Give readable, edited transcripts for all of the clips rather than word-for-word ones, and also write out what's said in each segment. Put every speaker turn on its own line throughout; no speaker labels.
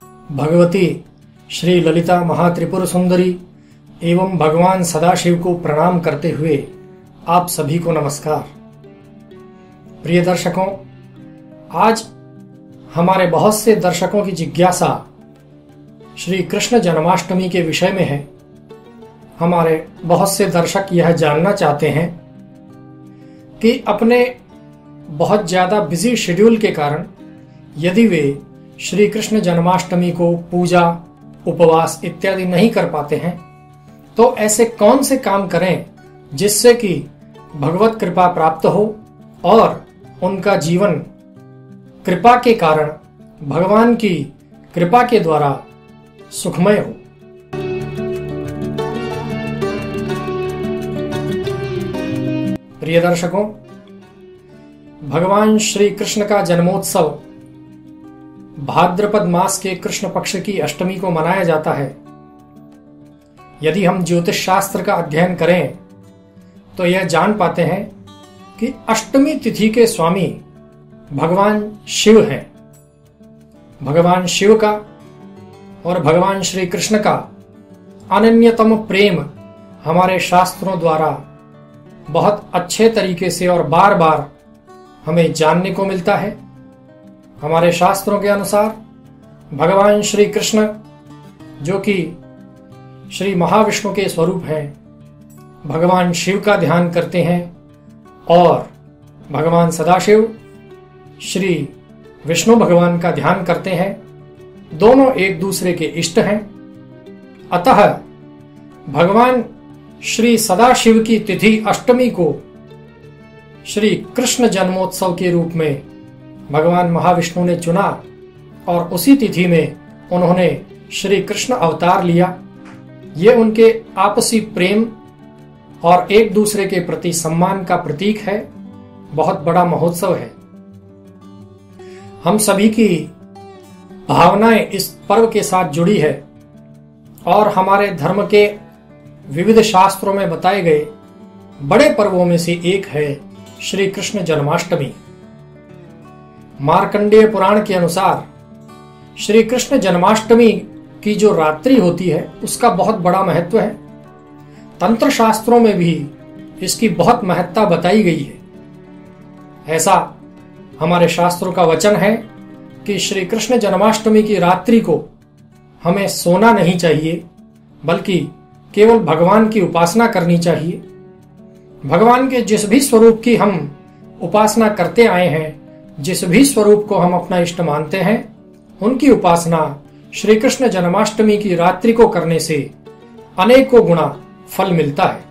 भगवती श्री ललिता महात्रिपुर सुंदरी एवं भगवान सदाशिव को प्रणाम करते हुए आप सभी को नमस्कार। प्रिय दर्शकों, आज हमारे बहुत से दर्शकों की जिज्ञासा श्री कृष्ण जन्माष्टमी के विषय में है। हमारे बहुत से दर्शक यह जानना चाहते हैं कि अपने बहुत ज्यादा बिजी शेड्यूल के कारण यदि वे श्री कृष्ण जन्माष्टमी को पूजा, उपवास इत्यादि नहीं कर पाते हैं तो ऐसे कौन से काम करें जिससे कि भगवत कृपा प्राप्त हो और उनका जीवन कृपा के कारण भगवान की कृपा के द्वारा सुखमय हो। प्रिय दर्शकों, भगवान श्री कृष्ण का जन्मोत्सव भाद्रपद मास के कृष्ण पक्ष की अष्टमी को मनाया जाता है। यदि हम ज्योतिष शास्त्र का अध्ययन करें तो यह जान पाते हैं कि अष्टमी तिथि के स्वामी भगवान शिव हैं। भगवान शिव का और भगवान श्री कृष्ण का अनन्यतम प्रेम हमारे शास्त्रों द्वारा बहुत अच्छे तरीके से और बार बार हमें जानने को मिलता है। हमारे शास्त्रों के अनुसार भगवान श्री कृष्ण, जो कि श्री महाविष्णु के स्वरूप हैं, भगवान शिव का ध्यान करते हैं और भगवान सदाशिव श्री विष्णु भगवान का ध्यान करते हैं। दोनों एक दूसरे के इष्ट हैं। अतः भगवान श्री सदाशिव की तिथि अष्टमी को श्री कृष्ण जन्मोत्सव के रूप में भगवान महाविष्णु ने चुना और उसी तिथि में उन्होंने श्री कृष्ण अवतार लिया। ये उनके आपसी प्रेम और एक दूसरे के प्रति सम्मान का प्रतीक है। बहुत बड़ा महोत्सव है। हम सभी की भावनाएं इस पर्व के साथ जुड़ी है और हमारे धर्म के विविध शास्त्रों में बताए गए बड़े पर्वों में से एक है श्री कृष्ण जन्माष्टमी। मार्कंडेय पुराण के अनुसार श्री कृष्ण जन्माष्टमी की जो रात्रि होती है उसका बहुत बड़ा महत्व है। तंत्र शास्त्रों में भी इसकी बहुत महत्ता बताई गई है। ऐसा हमारे शास्त्रों का वचन है कि श्री कृष्ण जन्माष्टमी की रात्रि को हमें सोना नहीं चाहिए, बल्कि केवल भगवान की उपासना करनी चाहिए। भगवान के जिस भी स्वरूप की हम उपासना करते आए हैं, जिस भी स्वरूप को हम अपना इष्ट मानते हैं, उनकी उपासना श्री कृष्ण जन्माष्टमी की रात्रि को करने से अनेकों गुना फल मिलता है।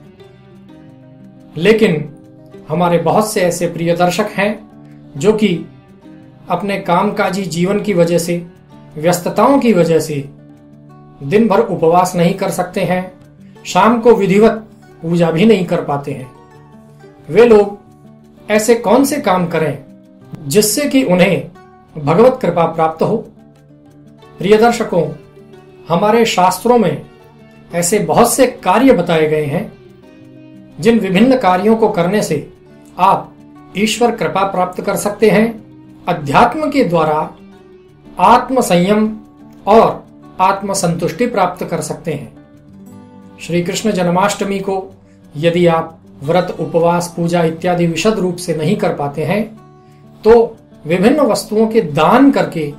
लेकिन हमारे बहुत से ऐसे प्रिय दर्शक हैं जो कि अपने कामकाजी जीवन की वजह से, व्यस्तताओं की वजह से दिन भर उपवास नहीं कर सकते हैं, शाम को विधिवत पूजा भी नहीं कर पाते हैं। वे लोग ऐसे कौन से काम करें जिससे कि उन्हें भगवत कृपा प्राप्त हो। प्रिय दर्शकों, हमारे शास्त्रों में ऐसे बहुत से कार्य बताए गए हैं जिन विभिन्न कार्यों को करने से आप ईश्वर कृपा प्राप्त कर सकते हैं। अध्यात्म के द्वारा आत्म संयम और आत्म संतुष्टि प्राप्त कर सकते हैं। श्री कृष्ण जन्माष्टमी को यदि आप व्रत, उपवास, पूजा इत्यादि विशद रूप से नहीं कर पाते हैं तो विभिन्न वस्तुओं के दान करके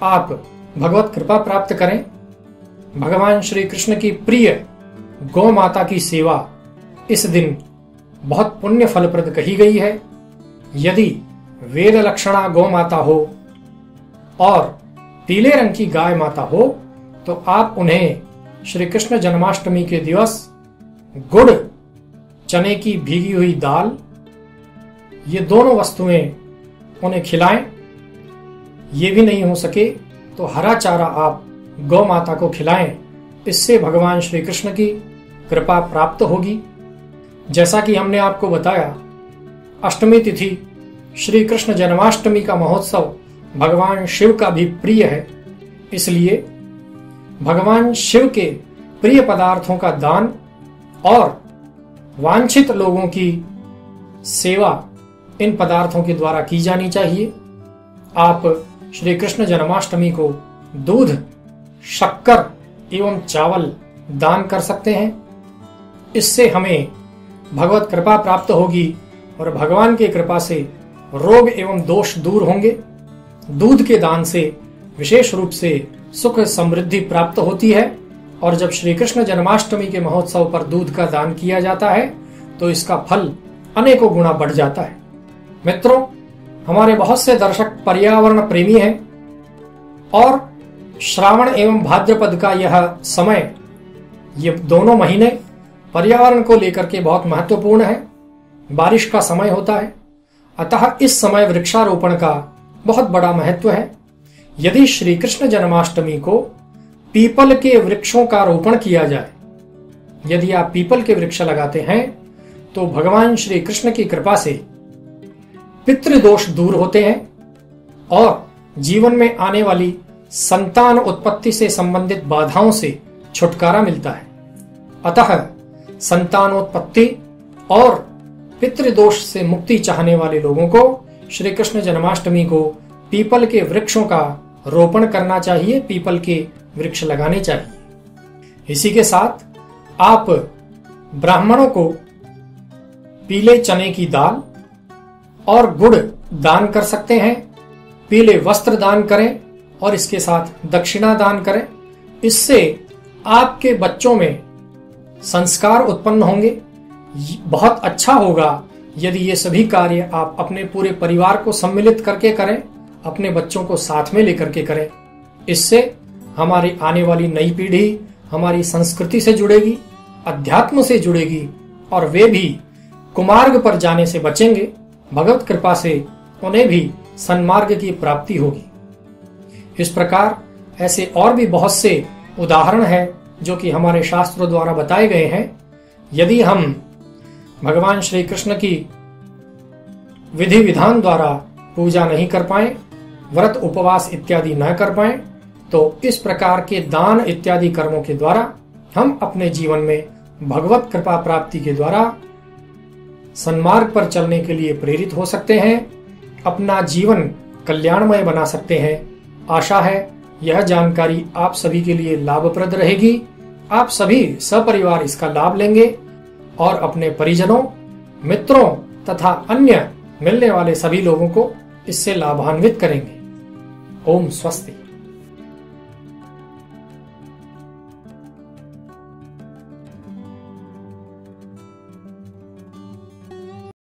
आप भगवत कृपा प्राप्त करें। भगवान श्री कृष्ण की प्रिय गौ माता की सेवा इस दिन बहुत पुण्य फलप्रद कही गई है। यदि वेद लक्षणा गौ माता हो और पीले रंग की गाय माता हो तो आप उन्हें श्री कृष्ण जन्माष्टमी के दिवस गुड़, चने की भीगी हुई दाल, ये दोनों वस्तुएं उन्हें खिलाएं। ये भी नहीं हो सके तो हरा चारा आप गौ माता को खिलाएं। इससे भगवान श्री कृष्ण की कृपा प्राप्त होगी। जैसा कि हमने आपको बताया, अष्टमी तिथि श्री कृष्ण जन्माष्टमी का महोत्सव भगवान शिव का भी प्रिय है। इसलिए भगवान शिव के प्रिय पदार्थों का दान और वांछित लोगों की सेवा इन पदार्थों के द्वारा की जानी चाहिए। आप श्री कृष्ण जन्माष्टमी को दूध शक्कर एवं चावल दान कर सकते हैं। इससे हमें भगवत कृपा प्राप्त होगी और भगवान की कृपा से रोग एवं दोष दूर होंगे। दूध के दान से विशेष रूप से सुख समृद्धि प्राप्त होती है और जब श्री कृष्ण जन्माष्टमी के महोत्सव पर दूध का दान किया जाता है तो इसका फल अनेकों गुना बढ़ जाता है। मित्रों, हमारे बहुत से दर्शक पर्यावरण प्रेमी हैं और श्रावण एवं भाद्रपद का यह समय, ये दोनों महीने पर्यावरण को लेकर के बहुत महत्वपूर्ण है। बारिश का समय होता है, अतः इस समय वृक्षारोपण का बहुत बड़ा महत्व है। यदि श्री कृष्ण जन्माष्टमी को पीपल के वृक्षों का रोपण किया जाए, यदि आप पीपल के वृक्ष लगाते हैं तो भगवान श्री कृष्ण की कृपा से पितृदोष दूर होते हैं और जीवन में आने वाली संतान उत्पत्ति से संबंधित बाधाओं से छुटकारा मिलता है। अतः संतानोत्पत्ति और पितृदोष से मुक्ति चाहने वाले लोगों को श्री कृष्ण जन्माष्टमी को पीपल के वृक्षों का रोपण करना चाहिए, पीपल के वृक्ष लगाने चाहिए। इसी के साथ आप ब्राह्मणों को पीले चने की दाल और गुड़ दान कर सकते हैं, पीले वस्त्र दान करें और इसके साथ दक्षिणा दान करें। इससे आपके बच्चों में संस्कार उत्पन्न होंगे। बहुत अच्छा होगा यदि ये सभी कार्य आप अपने पूरे परिवार को सम्मिलित करके करें, अपने बच्चों को साथ में लेकर के करें। इससे हमारी आने वाली नई पीढ़ी हमारी संस्कृति से जुड़ेगी, अध्यात्म से जुड़ेगी और वे भी कुमार्ग पर जाने से बचेंगे। भगवत कृपा से उन्हें भी सन्मार्ग की प्राप्ति होगी। इस प्रकार ऐसे और भी बहुत से उदाहरण हैं जो कि हमारे शास्त्रों द्वारा बताए गए हैं। यदि हम भगवान श्री कृष्ण की विधि विधान द्वारा पूजा नहीं कर पाए, व्रत उपवास इत्यादि न कर पाए, तो इस प्रकार के दान इत्यादि कर्मों के द्वारा हम अपने जीवन में भगवत कृपा प्राप्ति के द्वारा सन्मार्ग पर चलने के लिए प्रेरित हो सकते हैं, अपना जीवन कल्याणमय बना सकते हैं। आशा है यह जानकारी आप सभी के लिए लाभप्रद रहेगी। आप सभी सपरिवार इसका लाभ लेंगे और अपने परिजनों, मित्रों तथा अन्य मिलने वाले सभी लोगों को इससे लाभान्वित करेंगे। ओम स्वस्ति।